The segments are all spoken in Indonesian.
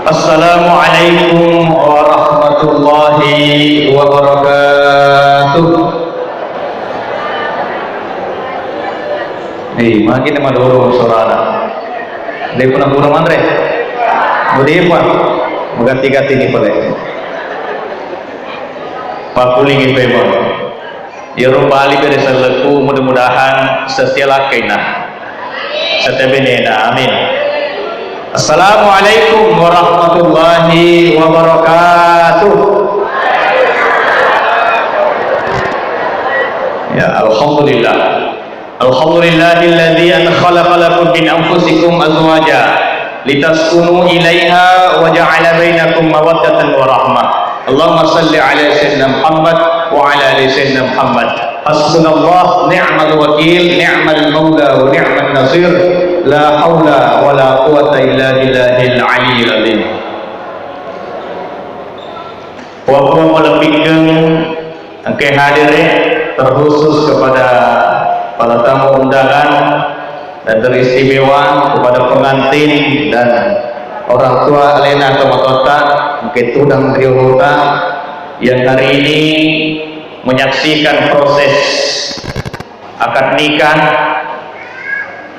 Assalamualaikum warahmatullahi wabarakatuh. Makin nama dorong sorana. Dia pun aku nama Andre. Budi apa? Mengganti-ganti ni boleh. Pakuling itu emang. Ya Rabbali beresalaku mudah-mudahan setiap kainah. Setiap benena. Amin. Assalamualaikum warahmatullahi wabarakatuh. Ya Alhamdulillah. Alhamdulillahilladzi an khalaqa lakum min anfusikum azwaja litaskunu ilaiha wa ja'ala bainakum mawaddatan wa rahmah. Allahumma salli ala sayyidina Muhammad wa ala ali sayyidina Muhammad. Hasbunallah ni'mal wakil, ni'mal maula wa ni'mal nasir. La haula wa la quwata illa billahil aliyyil azim. Wa huwa melebihkan engke hadir terkhusus kepada para tamu undangan dan teristimewa kepada pengantin dan orang tua alena atau makota engke tudang triuta yang hari ini menyaksikan proses akad nikah.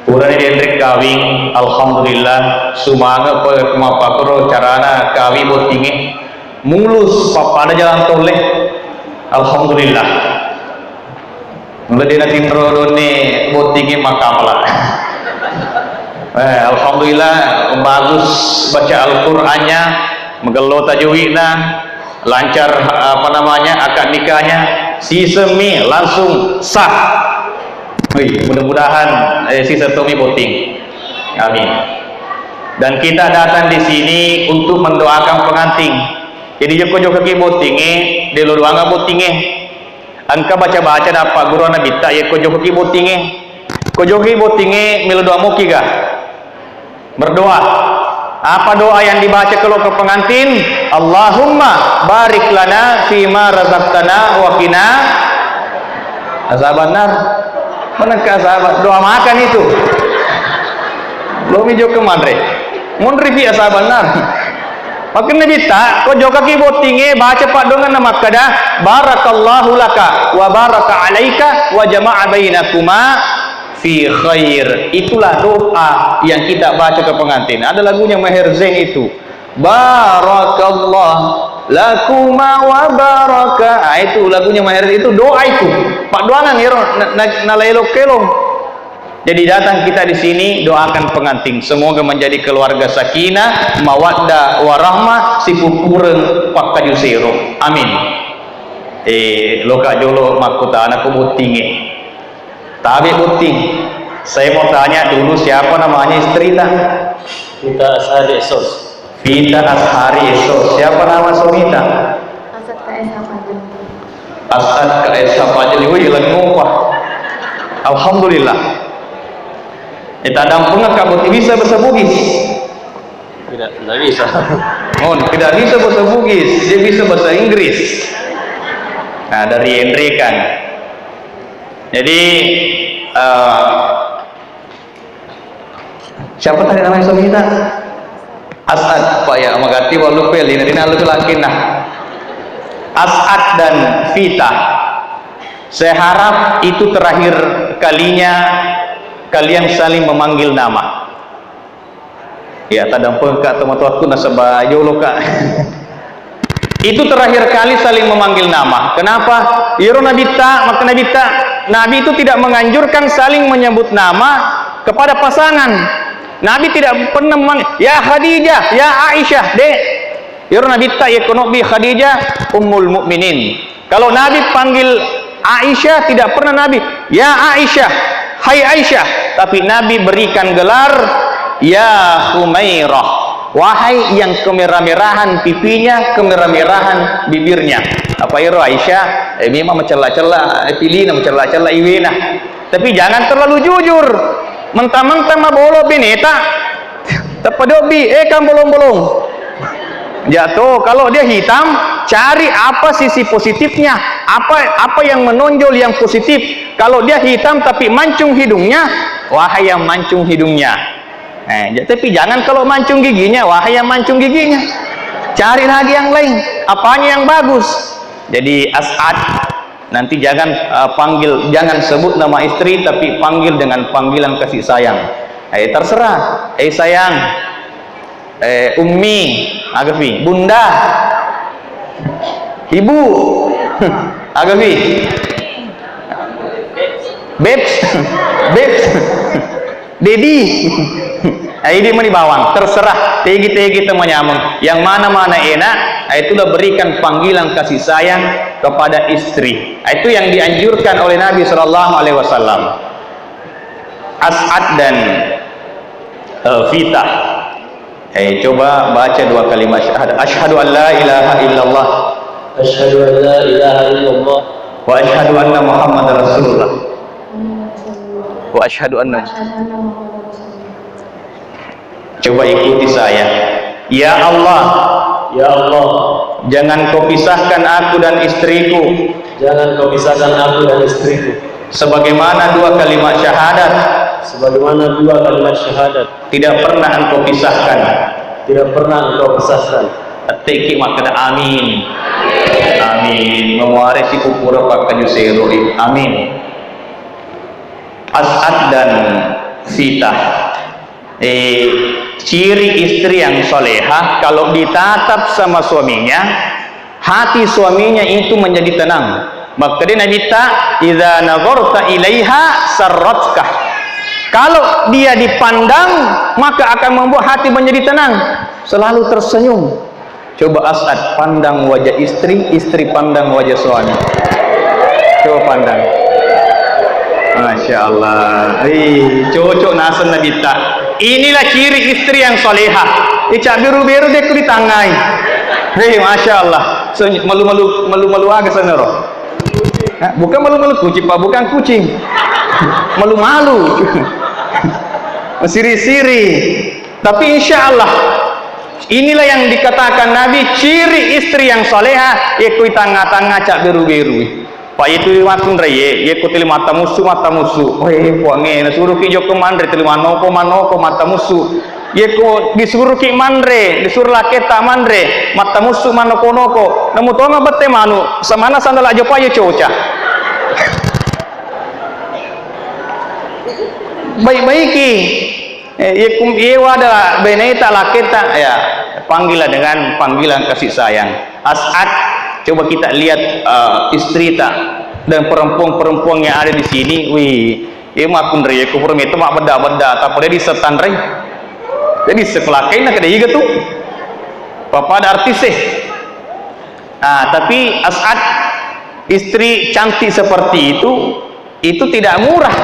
Urang ini kawin, alhamdulillah, sumaga ko kumapakro carana kawin botinge mulus papada jalan toleh, alhamdulillah. Mulai dia nanti terorone botinge makamlah. Alhamdulillah, bagus baca Al-Qur'annya, megelo tajwidna, lancar akad nikahnya, si semi langsung sah. Mudah-mudahan si Setomi voting. Amin. Dan kita datang di sini untuk mendoakan pengantin. Jadi joko-joko ki votingnya, di luruanga votingnya. Angka baca-baca dapat guru nabi tak ya kojoko ki votingnya. Kojoko ki votingnya melu doa muki ga? Berdoa. Apa doa yang dibaca kalau ke pengantin? Allahumma barik lana fima razaqtana wa qina azabannar. Manakah sahabat doa makan itu? Belum hijau ke madre. Mondri fi asabanar. Makin nabi tak. Kau joka ki botinge baca pak dengan nama kada. Barakallahu laka wa baraka alaika wa jama'a bainakuma fi khair. Itulah doa yang kita baca ke pengantin. Ada lagunya Maher Zain itu. Barakallah lakuma wa baraka. Itu lagunya Maher, itu doa itu. Pak doangan ya nalailok kelong. Jadi datang kita di sini doakan pengantin semoga menjadi keluarga sakinah, mawaddah, warahmah, sipupureng pakajusero. Amin. Loka jolo makuta anakku butinge. Tabi buting. Saya mau tanya dulu siapa namanya istri tak? Vita Ashari Sos. Vita Ashari Sos. Siapa nama suami tak? Asad KSH Pajel. Asad KSH Pajel. Wih lagi ngupah. Alhamdulillah. Kita dampung kamu bisa bahasa Bugis. Tidak bisa. Tidak bisa bahasa Bugis, dia bisa bahasa Inggris. Nah dari Henry kan. Jadi siapa tadi namanya suami kita? Asad, Pak ya, magati walu peli nanti nalu laki nah. Asad dan Vita. Saya harap itu terakhir kalinya kalian saling memanggil nama. Ya, tadang pengka teman-temanku nasabah yoloka. Itu terakhir kali saling memanggil nama. Kenapa? Yoro nabita, maka nabita. Nabi itu tidak menganjurkan saling menyebut nama kepada pasangan. Nabi tidak pernah memanggil ya Khadijah, ya Aisyah, dek. Yoro nabita ya konobi Khadijah ummul mukminin. Kalau Nabi panggil Aisyah tidak pernah Nabi ya Aisyah, hai Aisyah, tapi Nabi berikan gelar ya Humairah, wahai yang kemerah-merahan pipinya, kemerah-merahan bibirnya. Apa itu Aisyah? Memang mencela-cela, pilih mencela-cela iwena. Tapi jangan terlalu jujur. Mentang-mentang mabolo bineta, tepadobi kan bolong-bolong. Jatuh. Kalau dia hitam, cari apa sisi positifnya, apa yang menonjol yang positif. Kalau dia hitam tapi mancung hidungnya, wahai yang mancung hidungnya, Tapi jangan kalau mancung giginya, wahai yang mancung giginya, cari lagi yang lain, apanya yang bagus. Jadi As'ad nanti jangan jangan sebut nama istri, tapi panggil dengan panggilan kasih sayang. Terserah, sayang, ummi, agafi, bunda, ibu, agafi, babes, babes, dedi. Ini meni bawang, terserah, tegi-tegi temanyamun, yang mana-mana enak, itulah berikan panggilan kasih sayang kepada istri. Itu yang dianjurkan oleh Nabi Shallallahu Alaihi Wasallam. As'ad dan Fitah. Coba baca dua kalimat syahadat. Asyhadu an la ilaha illallah. Asyhadu an la ilaha illallah. Wa asyhadu anna Muhammadar Rasulullah. Wa asyhadu anna. Coba ikuti saya. Ya Allah, Ya Allah, jangan kau pisahkan aku dan istriku, jangan kau pisahkan aku dan istriku, sebagaimana dua kalimat syahadat sebagaimana dua kalimat syahadat tidak pernah engkau pisahkan. tidak pernah engkau pisahkan. Atiki makna amin. Amin. Mewarisi kupura pakaju seroi. Amin. As'ad dan Fitah. Ciri istri yang solehah, kalau ditatap sama suaminya, hati suaminya itu menjadi tenang. Maka dia Nabi idza nazarta ilaiha sarratka. Kalau dia dipandang, maka akan membuat hati menjadi tenang, selalu tersenyum. Coba As'ad pandang wajah istri, istri pandang wajah suami. Coba pandang. Masya Allah. Cocok nasan Nabi. Inilah ciri istri yang solehah. Icak biru-biru dia di tangai. Masya Allah. Malu-malu agak senero. Bukan malu-malu kucing, Pak, bukan kucing. Malu-malu. Siri-siri. Tapi insya Allah inilah yang dikatakan Nabi, ciri istri yang solehah. Ikut tengah-tengah cak biru-biru. Pak itu matun reye, ye ko tili mata musuh. Puange disuruh ki joko mandre tili manoko mata musuh. Ye ko disuruh ki mandre, disuruh laketa mandre, mata musuh manoko. Namu tonga bete manu, samana sandal aja pa ye coca. Baik-baiki. Ye wada beneta laketa ya, panggilah dengan panggilan kasih sayang. As'ad. Coba kita lihat istri dan perempuan-perempuan yang ada di sini. Makun raya kupur itu mak beda-beda, tapi dia disetan raya. Jadi sekelakai nak ada juga tuh. Papa ada artis tapi As'ad, istri cantik seperti itu tidak murah.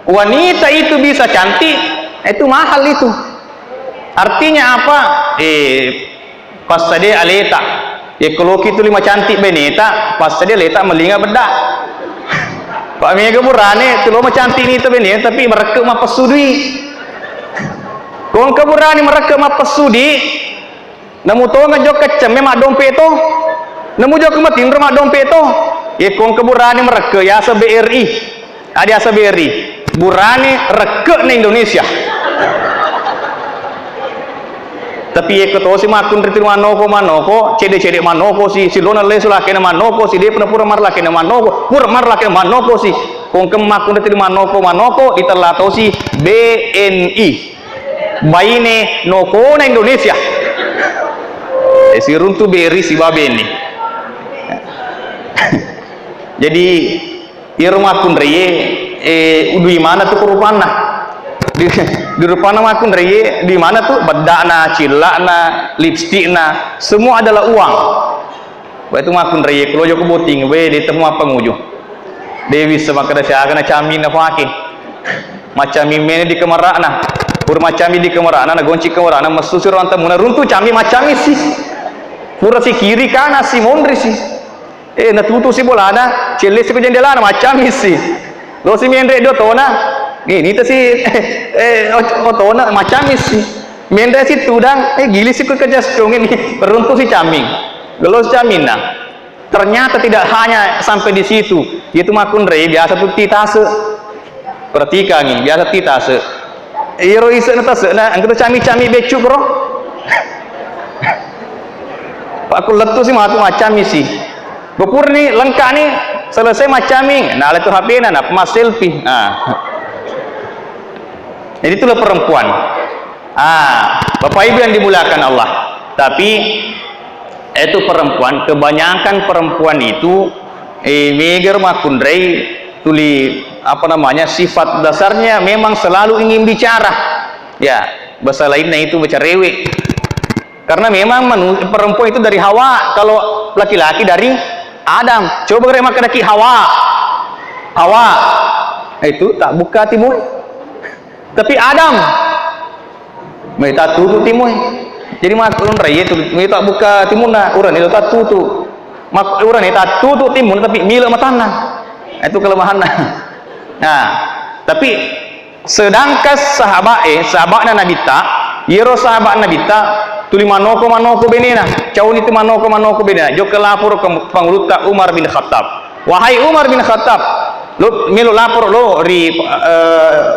Wanita itu bisa cantik, itu mahal itu. Artinya apa? Pas tadi aleta. Kalau kita lima cantik beneta, pas dia letak melinga bedak. Pak Mega burane, tu lima cantik ni tu beneta, tapi mereka mah pesudi. Kau keburani mereka mah pesudi. Namu tahu ngajak kecem mak dompet tu. Namu jauh kematin rumah dompet tu. Kau keburani mereka ya asa BRI, ada asa BRI. Burani reka ni Indonesia. Tapi tahu si makun riti manoko, cede manoko si lona lesu laki na manoko, si dia pura mar laki na manoko, pura mar laki na manoko si kung kemakun riti manoko diterlatau si BNI, Baine Noko na Indonesia. Si runtu beri si babeni. Jadi rumah kun reye udui mana tu kurupana. Di rupana makun reye di mana tuh bedakna, cilakna, lipstikna, semua adalah uang. Itu makun reye kalau joko boting di temu apa nguju. Dewi sama kada sia kana camin na pake. Macam mimene di kemarana. Pur macam di kemarana na gonci kemarana masusur anta muna runtu cami macam sih. Pura si kiri kanan si mondri sih. Na tutu si bolana, cele si jendela macam sih. Lo si mendre do tona. Ini tu si otona macam sih. Menda si tudang gili si kerja strong ini beruntung si caming. Gelos camina. Ternyata tidak hanya sampai di situ. Itu makun rei biasa tu titase. Perhatikan ini biasa titase. iro isa na tas na ang cami-cami becuk bro. Pak aku letu sih matu macam sih. Bepur nih lengkap nih selesai macaming. Nah itu HP na mas selfie. Jadi itulah perempuan. Bapak Ibu yang dimuliakan Allah. Tapi itu perempuan, kebanyakan perempuan itu meger makundrei tuli apa namanya sifat dasarnya memang selalu ingin bicara. Ya, bahasa lainnya itu bercerewet. Karena memang perempuan itu dari Hawa, kalau laki-laki dari Adam. Coba kira makan laki Hawa itu tak buka timur. Tapi Adam mereka tutup timur. Jadi maklum raya itu mereka tak buka timur na orang itu tak tutup. Orang itu tak tutup timur tapi milik matana. Itu kelemahan. Nah, tapi sedangkan sahabatnya Nabi ta, yero sahabat Nabi ta tuli manoko benena. Caun itu manoko benena. Jo kelapor ke panguluta Umar bin Khattab. Wahai Umar bin Khattab, lo melu lapor lo ri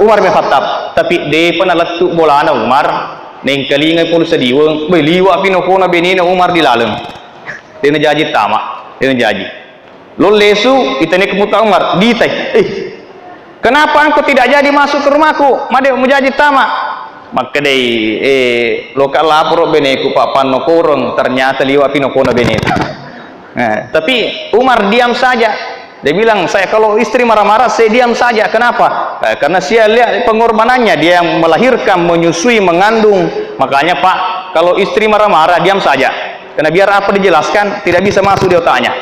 Umar bin Khattab. Tapi de pernah letu bolana Umar neng kalinga pun sediweng beliwa pinokona benena Umar dilaleng. Dena jaji tamak, dena jaji. Lo lesu itane kemuta Umar ditai. Kenapa engkau tidak jadi masuk ke rumahku? Made mau jadi tamak. Maka dei lokal lapor beneku papan nokorong ternyata liwa pinokona beneta. Tapi Umar diam saja. Dia bilang, saya kalau istri marah-marah saya diam saja. Kenapa? Karena saya lihat pengorbanannya, dia yang melahirkan, menyusui, mengandung. Makanya Pak, kalau istri marah-marah diam saja. Karena biar apa dijelaskan tidak bisa masuk di otaknya.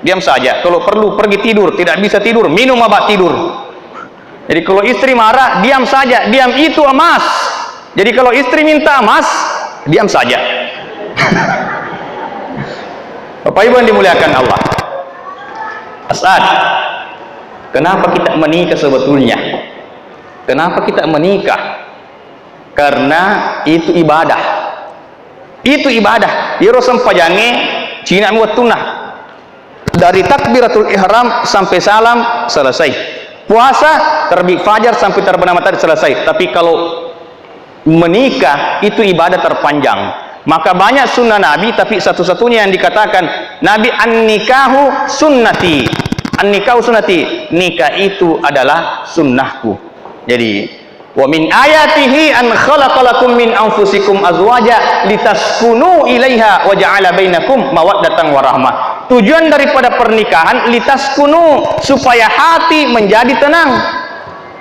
Diam saja. Kalau perlu pergi tidur, tidak bisa tidur, minum obat tidur. Jadi kalau istri marah, diam saja. Diam itu emas. Jadi kalau istri minta emas, diam saja. Bapak Ibu yang dimuliakan Allah. As'ad, kenapa kita menikah sebetulnya? Kenapa kita menikah? Karena itu ibadah. Itu ibadah. Yero sampajange Cina muatunah. Dari takbiratul ihram sampai salam selesai. Puasa terbit fajar sampai terbenam matahari selesai. Tapi kalau menikah itu ibadah terpanjang. Maka banyak sunnah Nabi, tapi satu-satunya yang dikatakan Nabi an-nikahu sunnati. An-nikahu sunnati, nikah itu adalah sunnahku. Jadi wa min ayatihi an khalaqalakum min anfusikum azwaja litaskunu ilaiha wa ja'ala bainakum mawaddatan warahmah. Tujuan daripada pernikahan litaskunu, supaya hati menjadi tenang.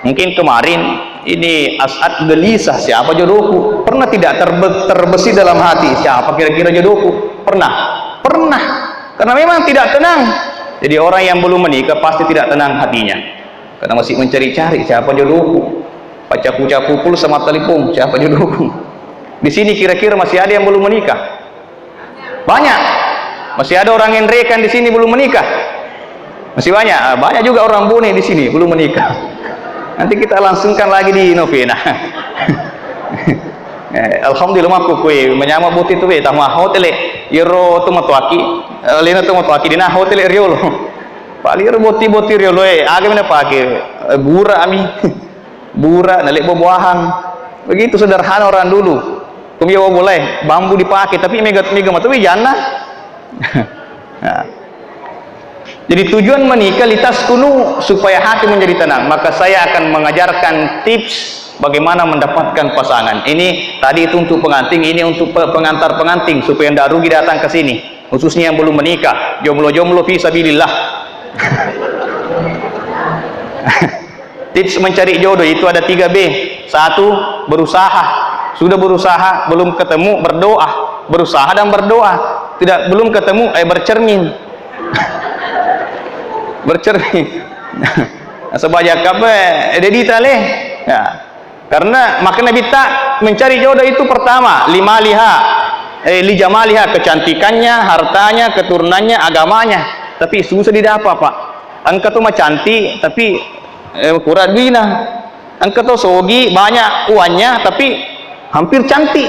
Mungkin kemarin ini As'ad gelisah, siapa jodohku? Pernah tidak terbesit dalam hati siapa kira-kira jodohku? Pernah. Karena memang tidak tenang. Jadi orang yang belum menikah pasti tidak tenang hatinya. Karena masih mencari-cari siapa jodohku. Pacaku-caku pul sama telepon siapa jodohku. Di sini kira-kira masih ada yang belum menikah? Banyak. Masih ada orang yang rekan di sini belum menikah? Masih banyak. Banyak juga orang bone di sini belum menikah. Nanti kita langsungkan lagi di novena. Alhamdulillah maku kue menyama buti tu be tama hotel iro tu matuaki lena tu matuaki dina hotel riolo palir buti riolo aga mana pakai bura ami bura nalik buah-buahan begitu sederhana orang dulu kumiyo boleh bambu dipakai tapi mega matu jana. Jadi tujuan menikah litaskunu, supaya hati menjadi tenang. Maka saya akan mengajarkan tips bagaimana mendapatkan pasangan. Ini tadi itu untuk pengantin, ini untuk pengantar-pengantin supaya tidak rugi datang ke sini. Khususnya yang belum menikah, jomblo-jomblo fi sabilillah. Tips mencari jodoh itu ada 3B. 1. Berusaha. Sudah berusaha, belum ketemu, berdoa. Berusaha dan berdoa. Belum ketemu, bercermin. Bercermin. Sebanyak apa edita leh. Ya. Karena maka Nabi tak mencari jodoh itu pertama li jamaliha, kecantikannya, hartanya, keturunannya, agamanya. Tapi susah didapat Pak. Engkau tuh mah cantik tapi kurang bina. Engkau tuh sogi banyak uannya tapi hampir cantik.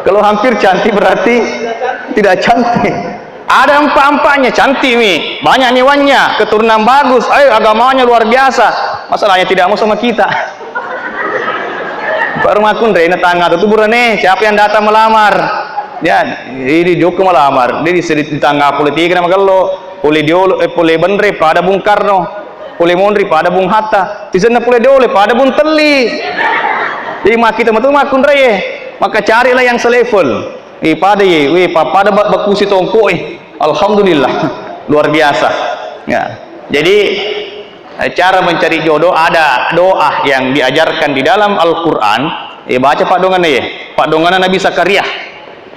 Kalau hampir cantik berarti tidak cantik. Ada empat-empatnya cantik nih, banyak niwannya, keturunan bagus, agamanya luar biasa. Masalahnya tidak mau sama kita. Baru makun rena tangga tu burane siapa yang datang melamar. Ya, ini Joko melamar. Dia di tangga politik nama kalau boleh diolo boleh benre pada Bung Karno, boleh monri pada Bung Hatta. Di sana boleh diole pada Bung Teli. Jadi kita makun reye. Maka carilah yang selevel. Pada pada bakusi tongko alhamdulillah luar biasa. Ya. Jadi cara mencari jodoh ada doa yang diajarkan di dalam Al-Qur'an. Baca Pak Dongan Pak Dongan Nabi Zakaria.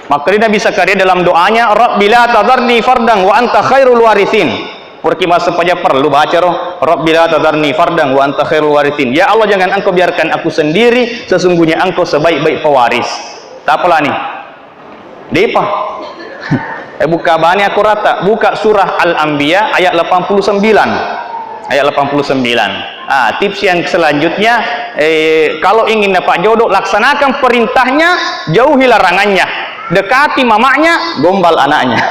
Maka Nabi Zakaria dalam doanya Rabbila tadharni fardan wa anta khairul warithin. Porque masa saja perlu baca Rabbila tadharni fardan wa anta khairul warithin. Ya Allah, jangan engkau biarkan aku sendiri, sesungguhnya engkau sebaik-baik pewaris. Tak apalah nih. Depa. Buka bani aku rata, buka surah Al-Anbiya ayat 89. Ayat 89. Tips yang selanjutnya, kalau ingin dapat jodoh, laksanakan perintahnya, jauhi larangannya, dekati mamanya, gombal anaknya.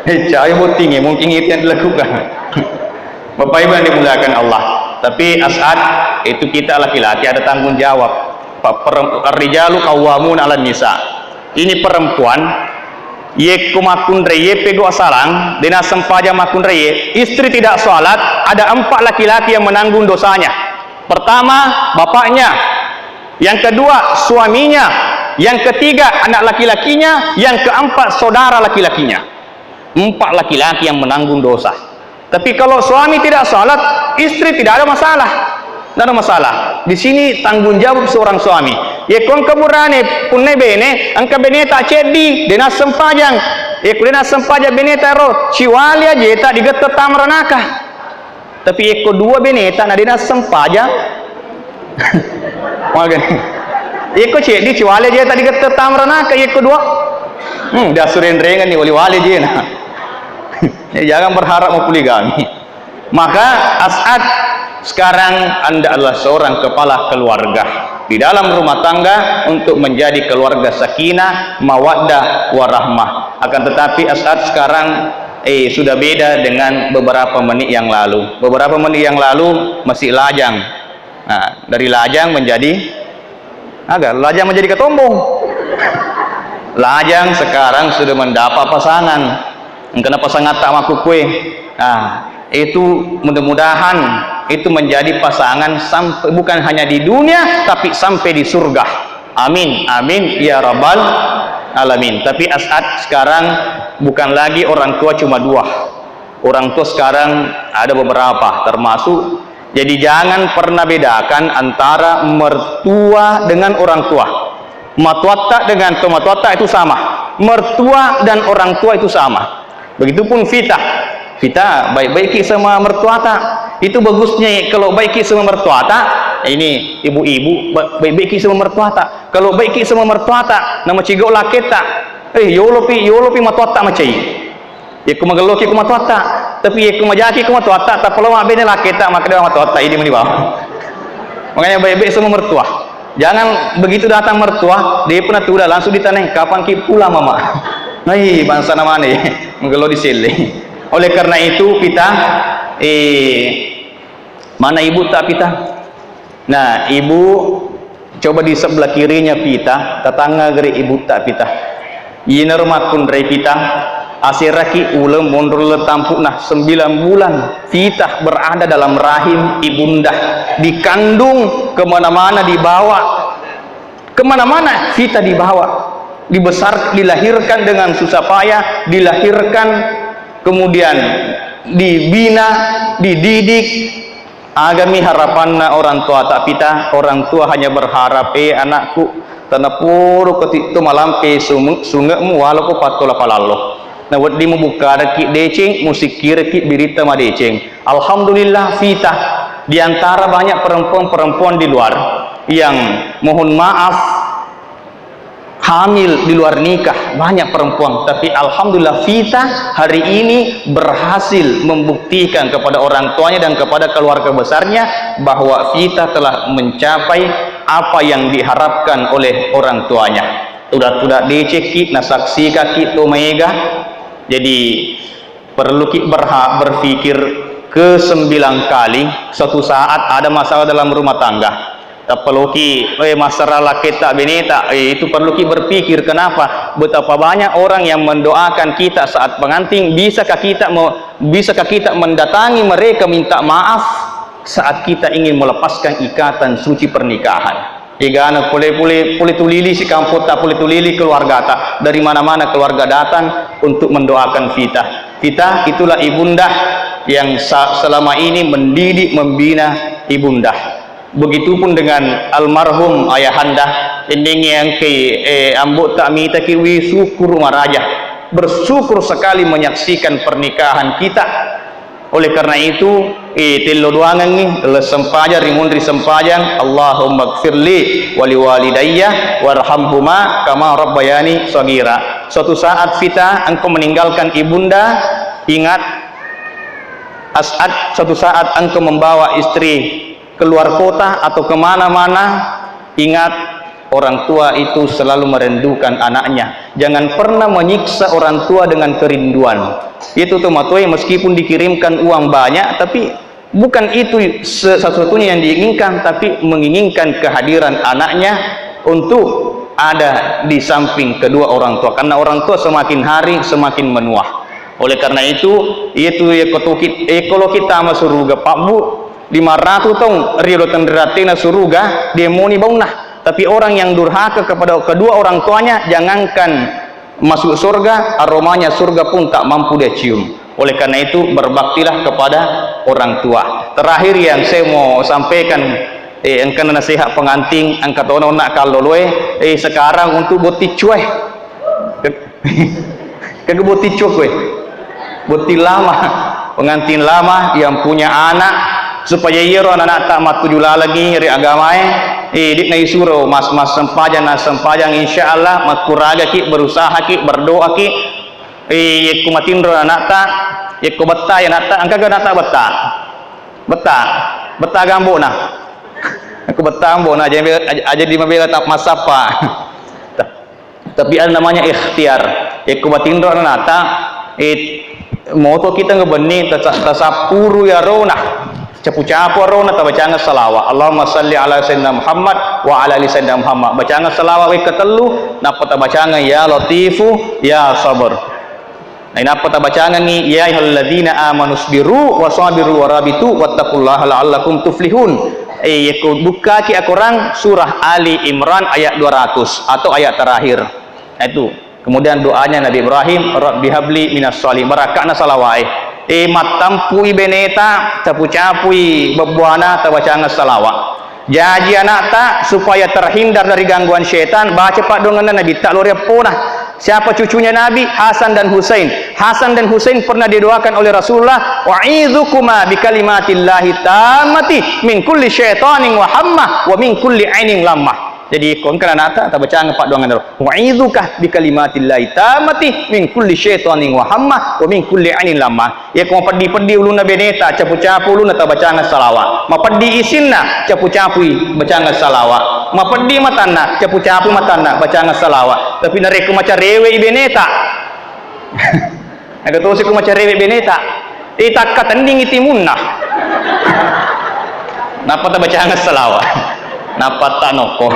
Cahaya tinggi, mungkin itu yang dilakukan. Bapak Ibu yang dimuliakan Allah. Tapi As'ad itu kita laki-laki ada tanggung jawab. Ar-rijalu qawwamun 'alan nisa. Ini perempuan ye kumakun reye pego salang dina sempaja makun reye, istri tidak sholat, ada 4 laki-laki yang menanggung dosanya. Pertama bapaknya, yang kedua suaminya, yang ketiga anak laki-lakinya, yang keempat saudara laki-lakinya. 4 laki-laki yang menanggung dosa. Tapi kalau suami tidak sholat, istri tidak ada masalah. Tidak ada masalah. Di sini tanggung jawab seorang suami. Ye kon keburane punne bene, angka bene tak cedi, dena sempajang. Ye kulena sempajang bene taro, ciwali aja tak digetet tamranaka. Tapi ye kedua bene tak na dena sempajang. Magen. Ye ko cedi ciwali aja tak digetet tamranaka ye kedua. Dah surendrengan ni wali-wali je nah. Jangan berharap mau poligami. Maka As'ad, sekarang Anda adalah seorang kepala keluarga di dalam rumah tangga untuk menjadi keluarga sakinah, mawaddah, warahmah. Akan tetapi As'ad sekarang sudah beda dengan beberapa menit yang lalu. Beberapa menit yang lalu masih lajang. Nah, dari lajang menjadi lajang menjadi ketombong. Lajang sekarang sudah mendapat pasangan. Karena pasangan tak maku kue. Itu mudah-mudahan itu menjadi pasangan sampai bukan hanya di dunia tapi sampai di surga. Amin, amin ya rabbal alamin. Tapi As'ad sekarang bukan lagi orang tua cuma 2. Orang tua sekarang ada beberapa, termasuk. Jadi jangan pernah bedakan antara mertua dengan orang tua. Matuata dengan tomatuata itu sama. Mertua dan orang tua itu sama. Begitupun Vita baik-baik sama mertua tak. Itu bagusnya kalau baik sama mertua tak. Ini ibu-ibu baik-baik sama mertua tak. Kalau baik sama mertua tak, nama cigok laki tak. Yolopi mertua tak macai. Ya kumagaloki kumatua tak. Tapi ya kumajaki kumatua tak. Tak perlu abene laki tak maka dia mertua tak ini menibawa. Makanya baik-baik sama mertua. Jangan begitu datang mertua, dia pernah tuh langsung ditanya kapan ki pulang mama. Hai bangsa nama nih menggelo di sini. Oleh karena itu kita mana ibu tak kita? Nah, ibu coba di sebelah kirinya kita, tetangga geri ibu tak kita. Ina rumah kun rei kita, asiraki ulem mondol tampuk nah 9 bulan kita berada dalam rahim ibunda, dikandung kemana-mana dibawa, kemana-mana kita dibawa. Dibesar, dilahirkan dengan susah payah, dilahirkan kemudian dibina, dididik. Agami harapanna orang tua tak pita, orang tua hanya berharap anakku tanapuru ketik tu malam sungemu walaupun patola palalo. Nah buat dia membuka reki deceng musikir reki birita ma deceng. Alhamdulillah Vita di antara banyak perempuan-perempuan di luar yang mohon maaf hamil di luar nikah, banyak perempuan, tapi alhamdulillah Vita hari ini berhasil membuktikan kepada orang tuanya dan kepada keluarga besarnya bahwa Vita telah mencapai apa yang diharapkan oleh orang tuanya. Sudah diceki nasaksi kaki tu mega. Jadi perlu kita berpikir ke-9 kali. Suatu saat ada masalah dalam rumah tangga, tak perlu masalah kita bineta, itu perlu kita berpikir kenapa betapa banyak orang yang mendoakan kita saat pengantin. Bisakah kita mendatangi mereka minta maaf saat kita ingin melepaskan ikatan suci pernikahan? Igana pulih tulili si kampung tak pulih tulili keluarga tak, dari mana-mana keluarga datang untuk mendoakan kita. Kita itulah ibunda yang selama ini mendidik membina ibunda. Begitupun dengan almarhum ayahanda ini yang ambut tak minta kiwi syukur maraja, bersyukur sekali menyaksikan pernikahan kita. Oleh karena itu telo duangan ni sempajang rimundri sempajang Allahumma gfirli wali walidayya warhamhuma kama rabbayani shaghira. Suatu saat Fita engkau meninggalkan ibunda, ingat As'ad, suatu saat engkau membawa istri keluar kota atau kemana-mana, ingat orang tua itu selalu merindukan anaknya. Jangan pernah menyiksa orang tua dengan kerinduan. Itu tuh matoi, meskipun dikirimkan uang banyak, tapi bukan itu satu-satunya yang diinginkan, tapi menginginkan kehadiran anaknya untuk ada di samping kedua orang tua, karena orang tua semakin hari semakin menua. Oleh karena itu kalau kita masuk surga Pak Bu 500 tahun rio tenderatina surga dia mau ni baunah. Tapi orang yang durhaka kepada kedua orang tuanya, jangankan masuk surga, aromanya surga pun tak mampu dia cium. Oleh karena itu berbaktilah kepada orang tua. Terakhir yang saya mau sampaikan, engkau nasihat pengantin, engkau tahu nak kalau sekarang untuk boti cueh, kagak boti cueh, boti lama, pengantin lama yang punya anak, supaya ia anak tak matuju lagi dari agama dik nai suruh mas sempajang insyaallah makuraga ki berusaha ki berdoa ki kumatindro anak tak ku beta ya anak tak angka anak tak beta gambo nah aku beta gambo nah aja di mabela tak masapa. Tapi ada namanya ikhtiar kumatindro anak tak moto kita ngebeni tasapuru ya rona capu-capu arona ta bacanga salawat. Allahumma salli ala sayyidina Muhammad wa ala ali sayyidina Muhammad. Bacanga salawat we ketelu napa ta bacanga ya latifu ya sabar. Nah napa ta bacanga ni ya ayyuhalladzina amanu sabiru wa sabiru wa rabitu wattaqullaha la'allakum tuflihun. Yaitu buka ki Al-Qur'an surah Ali Imran ayat 200 atau ayat terakhir. Nah itu. Kemudian doanya Nabi Ibrahim, Rabbi habli minas sholihin. Barakana salawat. Matampui beneta capu-capui bebuana tabacanga salawat. Jadi anak tak supaya terhindar dari gangguan syaitan, baca pak dongan Nabi tak luar punah. Siapa cucunya Nabi? Hasan dan Husain. Hasan dan Husain pernah didoakan oleh Rasulullah, wa'idhukuma bikalimatillahi tammati min kulli syaitanin wa hammah wa min kulli ainin lammah. Jadi kon kana nata ta baca ngapak doangan dulu. Wa'idzuka bi kalimatillahi tammati min kulli syaitanin wa hammah wa min kulli ainin lamma. Ya ko pedi uluna beneta capu-capu uluna ta baca salawat. Ma pedi isinna capu-capu baca salawat. Ma pedi matanna capu-capu matanna baca salawat. Tapi nare ko maca rewe beneta. Aga to si ko maca rewe beneta. Takka tanding itimunna. Napa ta baca salawat? Napa tak noko.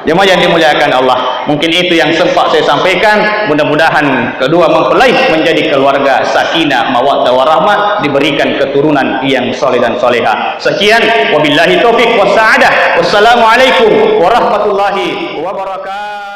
Jemaah yang dimuliakan Allah, mungkin itu yang sempat saya sampaikan. Mudah-mudahan kedua mempelai menjadi keluarga sakinah mawaddah warahmah, diberikan keturunan yang soleh dan soleha. Sekian, wabillahi taufik wassa'adah. Wassalamualaikum warahmatullahi wabarakatuh.